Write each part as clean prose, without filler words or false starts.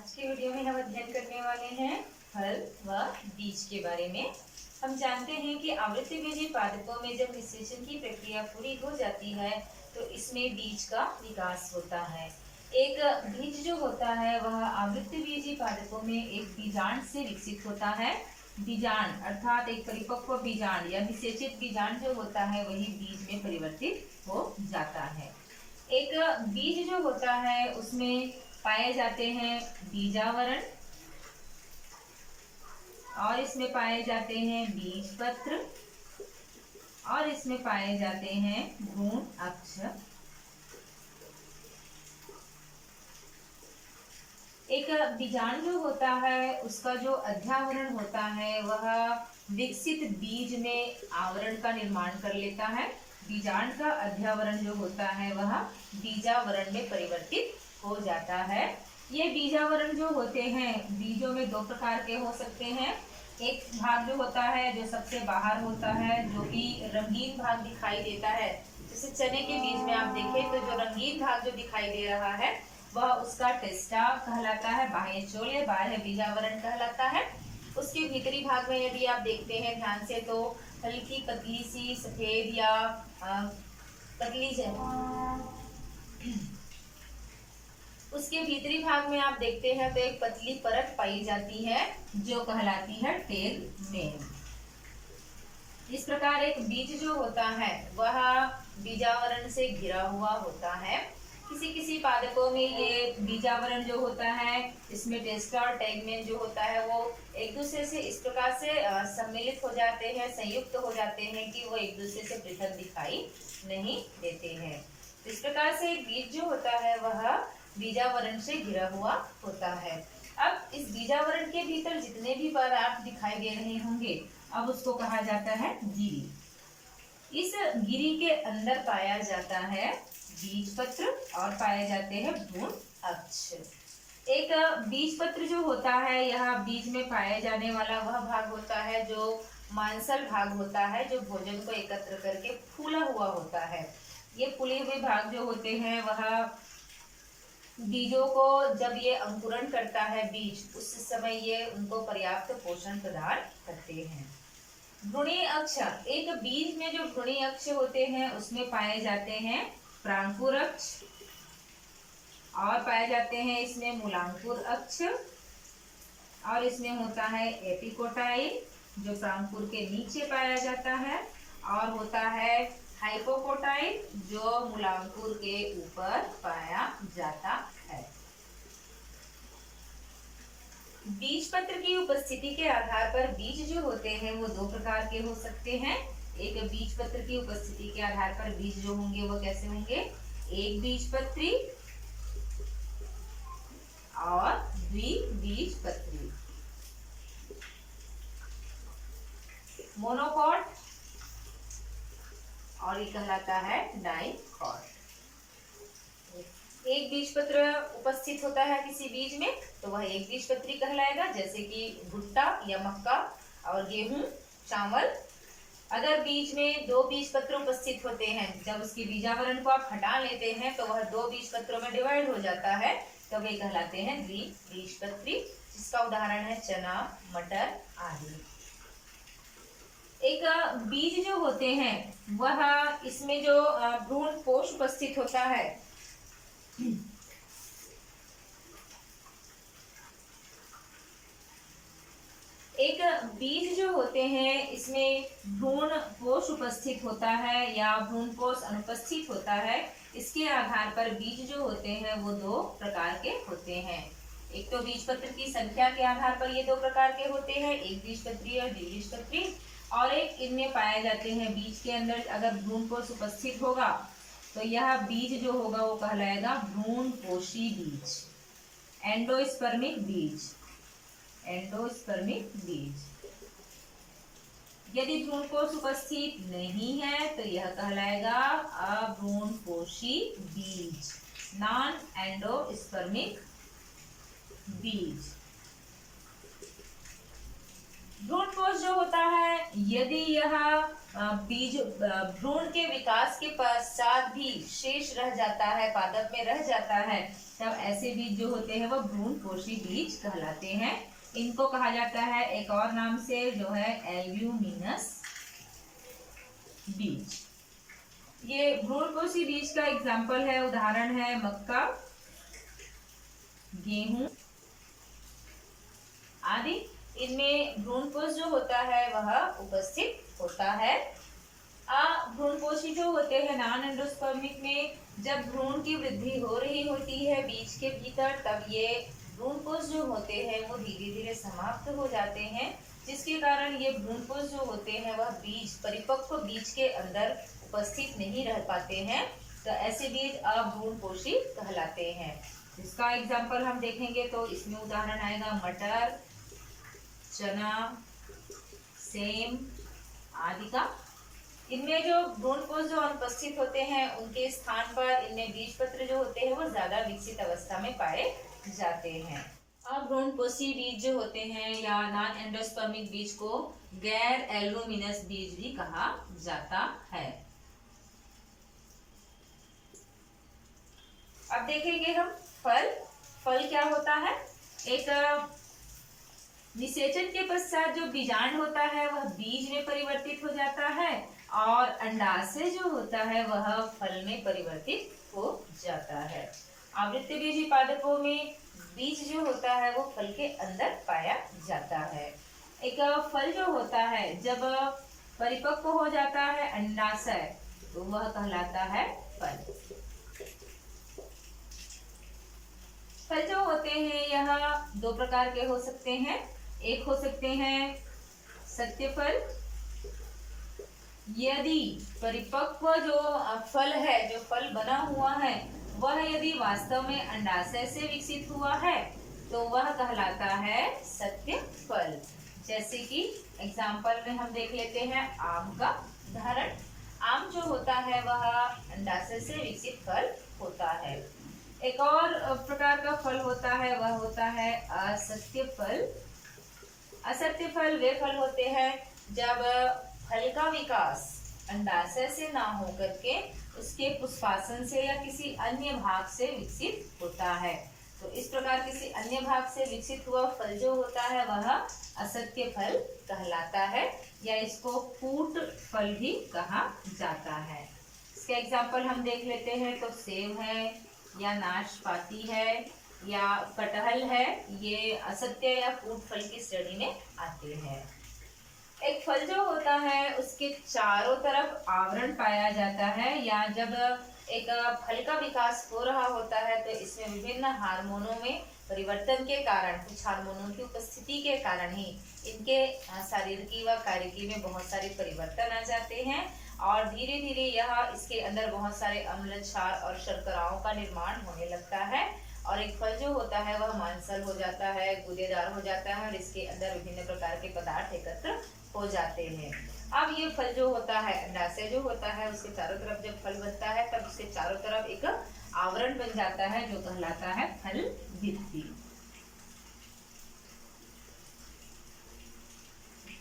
आज के वीडियो में हम अध्ययन करने वाले हैं फल व बीज के बारे में। हम जानते हैं कि आवृत्तिबीजी पादपों में जब निषेचन की प्रक्रिया पूरी हो जाती है तो इसमें बीज का विकास होता है। एक बीज जो होता है वह आवृत्तिबीजी पादपों में एक बीजांड से विकसित होता है। बीजांड अर्थात एक परिपक्व बीजांड या निषेचित बीजांड जो होता है वही बीज में परिवर्तित हो जाता है। एक बीज जो होता है उसमें पाए जाते हैं बीजावरण और इसमें पाए जाते हैं बीज पत्र और इसमें पाए जाते हैं भ्रूण अक्ष। एक बीजांड जो होता है उसका जो अध्यावरण होता है वह विकसित बीज में आवरण का निर्माण कर लेता है। बीजांड का अध्यावरण जो होता है वह बीजावरण में परिवर्तित हो जाता है। ये बीजावरण जो होते हैं बीजों में दो प्रकार के हो सकते हैं। एक भाग जो होता है जो सबसे बाहर होता है जो कि रंगीन भाग दिखाई देता है। जैसे चने के बीज में आप देखें तो जो रंगीन भाग जो दिखाई दे रहा है वह उसका टेस्टा कहलाता है, बाह्य चोल या बाह्य बीजावरण कहलाता है। उसके भीतरी भाग में यदि आप देखते हैं ध्यान से तो हल्की पतली सी सफेद या पतली उसके भीतरी भाग में आप देखते हैं तो एक पतली परत पाई जाती है जो कहलाती है टेल मेन। इस प्रकार एक बीज जो होता है वह बीजावरण से घिरा हुआ होता है। किसी किसी पादपों में ये बीजावरण जो होता है इसमें टेस्टा और टैगमेन जो होता है वो एक दूसरे से इस प्रकार से सम्मिलित हो जाते हैं, संयुक्त हो जाते हैं कि वो एक दूसरे से पृथक दिखाई नहीं देते हैं। इस प्रकार से एक बीज जो होता है वह बीजावरण से घिरा हुआ होता है। अब इस बीजावरण के भीतर जितने भी पदार्थ दिखाई दे रहे होंगे अब उसको कहा जाता है गिरी। इस गिरी के अंदर पाया जाता है बीज पत्र और पाए जाते हैं भ्रूण अक्ष। एक बीज पत्र जो होता है यह बीज में पाए जाने वाला वह भाग होता है जो मांसल भाग होता है, जो भोजन को एकत्र करके फूला हुआ होता है। ये फूले हुए भाग जो होते हैं वह बीजों को जब ये अंकुरण करता है बीज उस समय ये उनको पर्याप्त पोषण प्रदान करते हैं। भ्रूणी अक्ष, एक बीज में जो भ्रूणी अक्ष होते हैं उसमें पाए जाते हैं प्रांकुर अक्ष और पाए जाते हैं इसमें मूलांकुर अक्ष और इसमें होता है एपिकोटाइल जो प्रांकुर के नीचे पाया जाता है और होता है हाइपोकोटाइल जो मूलांकुर के ऊपर पाया जाता है। बीज पत्र की उपस्थिति के आधार पर बीज जो होते हैं वो दो प्रकार के हो सकते हैं। एक बीज पत्र की उपस्थिति के आधार पर बीज जो होंगे वो कैसे होंगे, एक बीजपत्री और द्विबीजपत्री, मोनोकॉट और ये कहलाता है डाइकॉट। एक बीजपत्र उपस्थित होता है किसी बीज में तो वह एक बीजपत्री कहलाएगा, जैसे कि भुट्टा या मक्का और गेहूं, चावल। अगर बीज में दो बीज पत्र उपस्थित होते हैं जब उसकी बीजावरण को आप हटा लेते हैं तो वह दो बीज पत्रों में डिवाइड हो जाता है तो वे कहलाते हैं द्विबीजपत्री, जिसका उदाहरण है चना, मटर आदि। एक बीज जो होते हैं वह इसमें जो भ्रूण कोश उपस्थित होता है एक बीज जो होते हैं इसमें भ्रूण कोश उपस्थित होता है या भ्रूण कोश अनुपस्थित होता है। इसके आधार पर बीज जो होते हैं वो दो प्रकार के होते हैं। एक तो बीजपत्र की संख्या के आधार पर ये दो प्रकार के होते हैं, एक बीजपत्री और द्विबीजपत्री। और एक इनमें पाए जाते हैं बीज के अंदर अगर भ्रूण कोश उपस्थित होगा तो यह बीज जो होगा वो कहलाएगा भ्रूण कोशी बीज, एंडोस्पर्मिक बीज, एंडोस्पर्मिक बीज। यदि भ्रूण कोश उपस्थित नहीं है तो यह कहलाएगा अभ्रूण कोशी बीज, नॉन एंडोस्पर्मिक बीज। भ्रूण कोश जो होता है यदि यह बीज भ्रूण के विकास के पश्चात भी शेष रह जाता है, पादप में रह जाता है, तब ऐसे बीज जो होते हैं वो भ्रूणपोषी बीज कहलाते हैं। इनको कहा जाता है एक और नाम से जो है एल्ब्यूमिनस बीज। ये भ्रूणपोषी बीज का एग्जाम्पल है, उदाहरण है मक्का, गेहूं आदि। इनमें भ्रूणपोष जो होता है वह उपस्थित होता है। भ्रूणपोषी जो होते हैं नॉन एंडोस्पर्मिक में जब भ्रूण की वृद्धि हो रही होती है बीज के भीतर, तब ये भ्रूणपोष जो होते हैं वो धीरे धीरे समाप्त हो जाते हैं, जिसके कारण ये भ्रूणपोष जो होते हैं वह बीज परिपक्व बीज के अंदर उपस्थित नहीं रह पाते हैं, तो ऐसे बीज अभ्रूणपोषी कहलाते हैं। इसका एग्जाम्पल हम देखेंगे तो इसमें उदाहरण आएगा मटर, चना, सेम आदि का। इनमें जो भ्रूणपोष जो अनुपस्थित होते हैं उनके स्थान पर इनमें बीजपत्र जो होते हैं वो ज्यादा विकसित अवस्था में पाए जाते हैं। अभ्रूणपोषी बीज जो होते हैं या नॉन एंडोस्पर्मिक बीज को गैर एल्ब्यूमिनस बीज भी कहा जाता है। अब देखेंगे हम फल। फल क्या होता है? एक निषेचन के पश्चात जो बीजांड होता है वह बीज में परिवर्तित हो जाता है और अंडाशय जो होता है वह फल में परिवर्तित हो जाता है। आवृत्तिबीजी पादपों में बीज जो होता है वो फल के अंदर पाया जाता है। एक फल जो होता है जब परिपक्व हो जाता है अंडाशय, तो वह कहलाता है फल। फल जो होते हैं यह दो प्रकार के हो सकते हैं। एक हो सकते हैं सत्य फल। यदि परिपक्व जो फल है, जो फल बना हुआ है, वह यदि वास्तव में अंडाशय से विकसित हुआ है तो वह कहलाता है सत्य फल। जैसे कि एग्जाम्पल में हम देख लेते हैं आम का उदाहरण। आम जो होता है वह अंडाशय से विकसित फल होता है। एक और प्रकार का फल होता है वह होता है असत्य फल। असत्य फल वे फल होते हैं जब फल का विकास अंडाशय से ना होकर के उसके पुष्पासन से या किसी अन्य भाग से विकसित होता है। तो इस प्रकार किसी अन्य भाग से विकसित हुआ फल जो होता है वह असत्य फल कहलाता है, या इसको कूट फल भी कहा जाता है। इसके एग्जाम्पल हम देख लेते हैं तो सेब है या नाशपाती है या कटहल है, ये असत्य या कूट फल की श्रेणी में आते हैं। एक फल जो होता है उसके चारों तरफ आवरण पाया जाता है, या जब एक फल का विकास हो रहा होता है तो इसमें विभिन्न हार्मोनों में परिवर्तन के कारण, कुछ हार्मोनों की उपस्थिति के कारण ही इनके शारीरिकी व कार्यकी में बहुत सारे परिवर्तन आ जाते हैं और धीरे धीरे यह इसके अंदर बहुत सारे अम्ल, क्षार और शर्कराओं का निर्माण होने लगता है और एक फल जो होता है वह मांसल हो जाता है, गूदेदार हो जाता है और इसके अंदर विभिन्न प्रकार के पदार्थ एकत्र हो जाते हैं। अब ये फल जो होता है, अंडाशय जो होता है, उसके चारों तरफ जब फल बनता है तब उसके चारों तरफ एक आवरण बन जाता है जो कहलाता है फल भित्ति।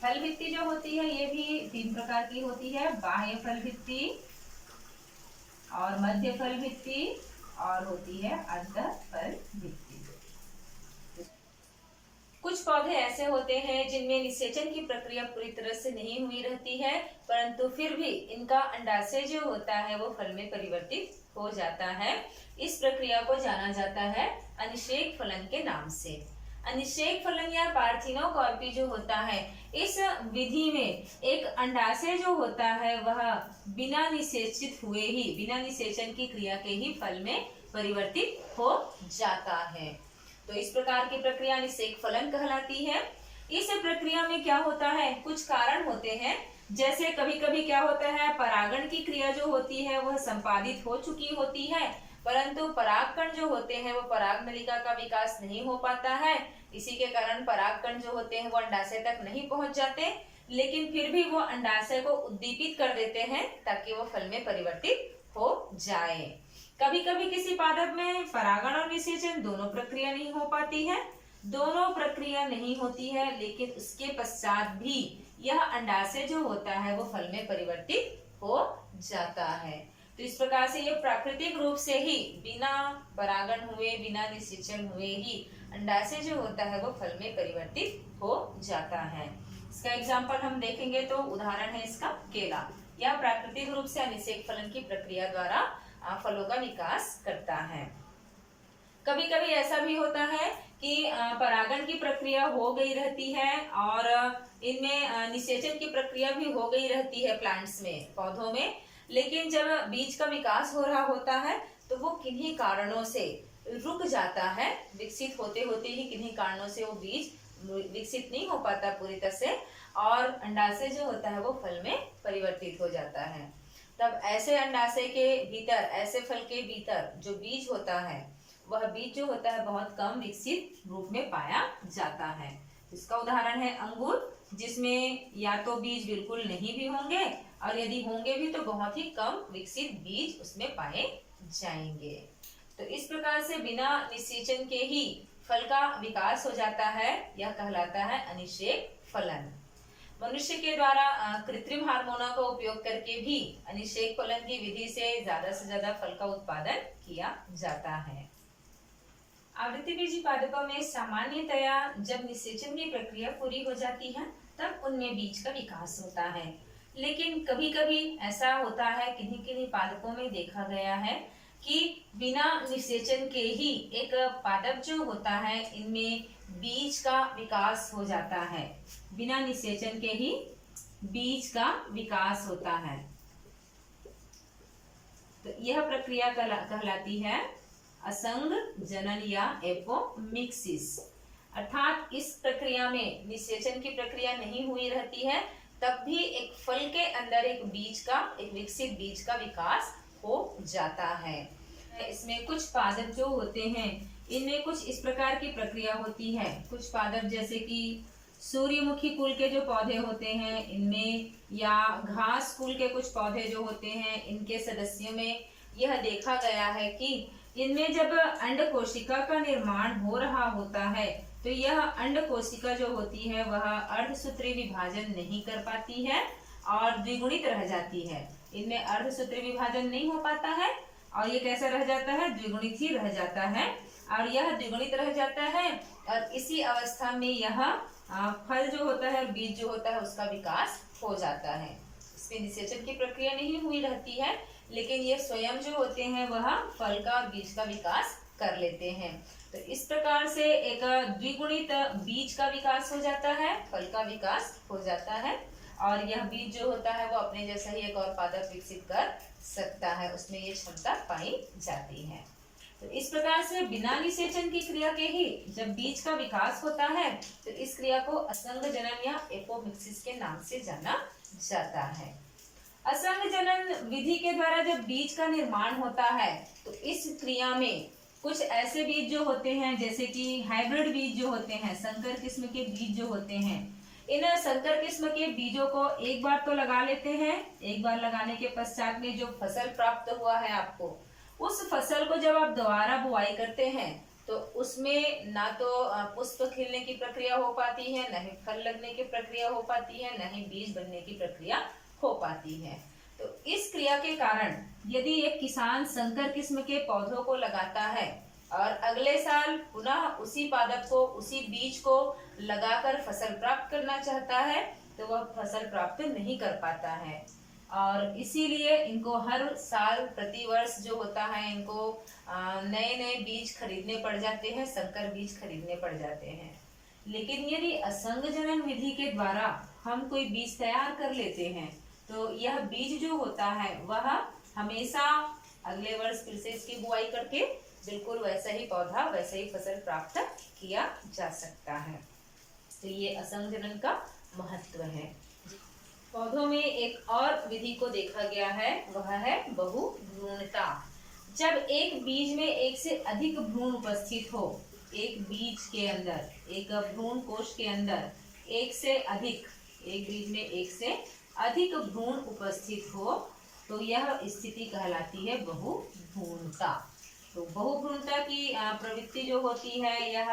फल भित्ति जो होती है ये भी तीन प्रकार की होती है, बाह्य फल भित्ति और मध्य फल भित्ति और होती है अंतः फल भित्ति। कुछ पौधे ऐसे होते हैं जिनमें निषेचन की प्रक्रिया पूरी तरह से नहीं हुई रहती है, परंतु फिर भी इनका अंडाशय जो होता है वो फल में परिवर्तित हो जाता है। इस प्रक्रिया को जाना जाता है अनिषेक फलन के नाम से। अनिषेक फलन या पार्थिनोकार्पी जो होता है, इस विधि में एक अंडाशय जो होता है वह बिना निषेचित हुए ही, बिना निषेचन की क्रिया के ही फल में परिवर्तित हो जाता है। तो इस प्रकार की प्रक्रिया निषेक फलन कहलाती है। इस प्रक्रिया में क्या होता है, कुछ कारण होते हैं। जैसे कभी कभी क्या होता है, परागण की क्रिया जो होती है वह संपादित हो चुकी होती है, परंतु परागकण जो होते हैं वो पराग नलिका का विकास नहीं हो पाता है। इसी के कारण परागकण जो होते हैं वो अंडाशय तक नहीं पहुंच जाते, लेकिन फिर भी वो अंडाशय को उद्दीपित कर देते हैं ताकि वो फल में परिवर्तित हो जाए। कभी कभी किसी पादप में परागण और निषेचन दोनों प्रक्रिया नहीं हो पाती है, दोनों प्रक्रिया नहीं होती है, लेकिन उसके पश्चात भी यह अंडाशय जो होता है वो फल में परिवर्तित हो जाता है। तो इस प्रकार से ये प्राकृतिक रूप से ही बिना परागण हुए, बिना निषेचन हुए ही अंडाशय जो होता है वो फल में परिवर्तित हो जाता है। इसका एग्जाम्पल हम देखेंगे तो उदाहरण है इसका केला। यह प्राकृतिक रूप से अनिषेक फलन की प्रक्रिया द्वारा फलों का विकास करता है। कभी कभी ऐसा भी होता है कि परागण की प्रक्रिया हो गई रहती है और इनमें निषेचन की प्रक्रिया भी हो गई रहती है प्लांट्स में, पौधों में, लेकिन जब बीज का विकास हो रहा होता है तो वो किन्हीं कारणों से रुक जाता है। विकसित होते होते ही किन्हीं कारणों से वो बीज विकसित नहीं हो पाता पूरी तरह से और अंडाशय जो होता है वो फल में परिवर्तित हो जाता है। तब ऐसे अंडाशय के भीतर, ऐसे फल के भीतर जो बीज होता है वह बीज जो होता है बहुत कम विकसित रूप में पाया जाता है। इसका उदाहरण है अंगूर, जिसमें या तो बीज बिल्कुल नहीं भी होंगे और यदि होंगे भी तो बहुत ही कम विकसित बीज उसमें पाए जाएंगे। तो इस प्रकार से बिना निषेचन के ही फल का विकास हो जाता है, यह कहलाता है अनिषेक फलन। मनुष्य के द्वारा कृत्रिम हार्मोनों का उपयोग करके भी अनिषेक फलन की विधि से ज्यादा फल का उत्पादन किया जाता है। आवृत्तिबीजी पादपों में सामान्यतया जब निषेचन की प्रक्रिया पूरी हो जाती है तब उनमें बीज का विकास होता है, लेकिन कभी कभी ऐसा होता है, किन्हीं किन्हीं पादपों में देखा गया है कि बिना निषेचन के ही एक पादप जो होता है इनमें बीज का विकास हो जाता है। बिना निषेचन के ही बीज का विकास होता है। तो यह प्रक्रिया कहलाती है असंग जनन या एपोमिक्सिस। अर्थात इस प्रक्रिया में निषेचन की प्रक्रिया नहीं हुई रहती है, तब भी एक फल के अंदर एक बीज का, एक विकसित बीज का विकास हो जाता है। इसमें कुछ पादप जो होते हैं इनमें कुछ इस प्रकार की प्रक्रिया होती है। कुछ पादप जैसे कि सूर्यमुखी कुल के जो पौधे होते हैं इनमें, या घास कुल के कुछ पौधे जो होते हैं इनके सदस्यों में यह देखा गया है कि इनमें जब अंड कोशिका का निर्माण हो रहा होता है तो यह अंड कोशिका जो होती है वह अर्धसूत्री विभाजन नहीं कर पाती है और द्विगुणित रह जाती है। इनमें अर्धसूत्री विभाजन नहीं हो पाता है और ये कैसा रह जाता है, द्विगुणित ही रह जाता है और यह द्विगुणित रह जाता है और इसी अवस्था में यह फल जो होता है, बीज जो होता है उसका विकास हो जाता है। इसमें निषेचन की प्रक्रिया नहीं हुई रहती है, लेकिन ये स्वयं जो होते हैं वह फल का और बीज का विकास कर लेते हैं। तो इस प्रकार से एक द्विगुणित बीज का विकास हो जाता है, फल का विकास हो जाता है और यह बीज जो होता है वो अपने जैसा ही एक और पादप विकसित कर सकता है, उसमें ये क्षमता पाई जाती है। तो इस प्रकार से बिना निषेचन की क्रिया के ही जब बीज का विकास होता है तो इस क्रिया को असंग जनन या एपोमिक्सिस के नाम से जाना जाता है। असंग जनन विधि के द्वारा जब बीज का निर्माण होता है तो इस क्रिया में कुछ ऐसे बीज जो होते हैं जैसे कि हाइब्रिड बीज जो होते हैं, संकर किस्म के बीज जो होते हैं, इन संकर किस्म के बीजों को एक बार तो लगा लेते हैं। एक बार लगाने के पश्चात में जो फसल प्राप्त हुआ है आपको, उस फसल को जब आप दोबारा बुआई करते हैं तो उसमें ना तो पुष्प खिलने की प्रक्रिया हो पाती है, न ही फल लगने की प्रक्रिया हो पाती है, न ही बीज बनने की प्रक्रिया हो पाती है। तो इस क्रिया के कारण यदि एक किसान संकर किस्म के पौधों को लगाता है और अगले साल पुनः उसी पादप को, उसी बीज को लगाकर फसल प्राप्त करना चाहता है तो वह फसल प्राप्त नहीं कर पाता है और इसीलिए इनको हर साल प्रतिवर्ष जो होता है इनको नए नए बीज खरीदने पड़ जाते हैं, संकर बीज खरीदने पड़ जाते हैं। लेकिन यदि असंग जनन विधि के द्वारा हम कोई बीज तैयार कर लेते हैं तो यह बीज जो होता है वह हमेशा अगले वर्ष फिर से इसकी बुआई करके बिल्कुल वैसा ही पौधा, वैसा ही फसल प्राप्त किया जा सकता है। तो ये असंग जनन का महत्व है। पौधों में एक और विधि को देखा गया है, वह है बहुभ्रूणता। जब एक बीज में एक से अधिक भ्रूण उपस्थित हो, एक बीज के अंदर, एक भ्रूण कोश के अंदर एक से अधिक, एक बीज में एक से अधिक भ्रूण उपस्थित हो तो यह स्थिति कहलाती है बहुभ्रूणता। तो बहुभ्रूणता की प्रवृत्ति जो होती है यह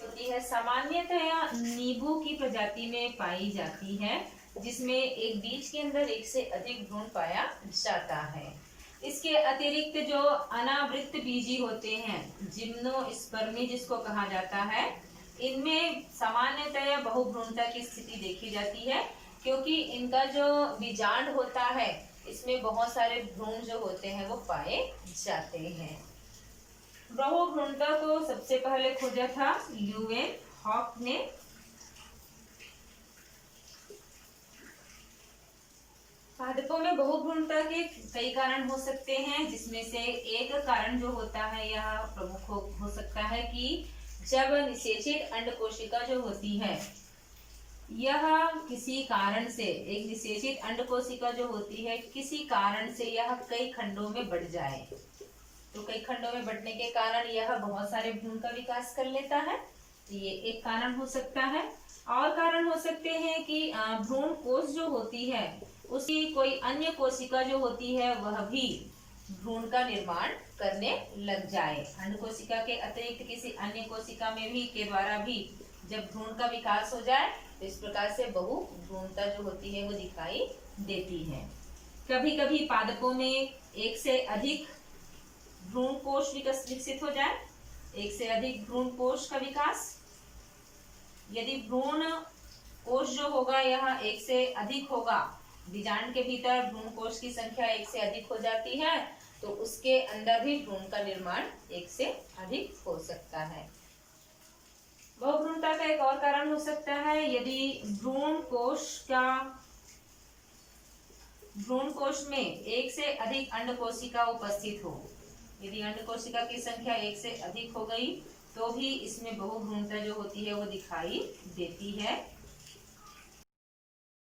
होती है सामान्यतया नींबू की प्रजाति में पाई जाती है, जिसमें एक बीज के अंदर एक से अधिक भ्रूण पाया जाता है। इसके अतिरिक्त जो अनावृत बीजी होते हैं, जिम्नोस्पर्मी जिसको कहा जाता है, इनमें सामान्यतया बहुभ्रूणता की स्थिति देखी जाती है, क्योंकि इनका जो बीजांड होता है इसमें बहुत सारे भ्रूण जो होते हैं वो पाए जाते हैं। बहुभ्रूणता को सबसे पहले खोजा था ल्यूवेन हॉक ने। पादपों में बहुभ्रूणता के कई कारण हो सकते हैं, जिसमें से एक कारण जो होता है यह प्रमुख हो सकता है कि जब निषेचित अंडकोशिका जो होती है यह किसी कारण से, एक निषेचित अंडकोशिका जो होती है किसी कारण से यह कई खंडों में बढ़ जाए, तो कई खंडों में बढ़ने के कारण यह बहुत सारे भ्रूण का विकास कर लेता है, ये एक कारण हो सकता है। और कारण हो सकते हैं कि भ्रूण कोश जो होती है उसकी कोई अन्य कोशिका जो होती है वह भी भ्रूण का निर्माण करने लग जाए। अंड कोशिका के अतिरिक्त किसी अन्य कोशिका में भी के द्वारा भी जब भ्रूण का विकास हो जाए तो इस प्रकार से बहुभ्रूणता जो होती है वो दिखाई देती है। कभी कभी पादपों में एक से अधिक भ्रूण कोश विकसित हो जाए, एक से अधिक भ्रूण कोश का विकास। यदि भ्रूण कोश जो होगा यह एक से अधिक होगा, बीजांड के भीतर भ्रूण कोश की संख्या एक से अधिक हो जाती है, तो उसके अंदर भी भ्रूण का निर्माण एक से अधिक हो सकता है। बहुभ्रूणता का एक और कारण हो सकता है यदि भ्रूण कोश में एक से अधिक अंड कोशिका उपस्थित हो। यदि अंड कोशिका की संख्या एक से अधिक हो गई तो भी इसमें बहुभ्रूणता जो होती है वो दिखाई देती है।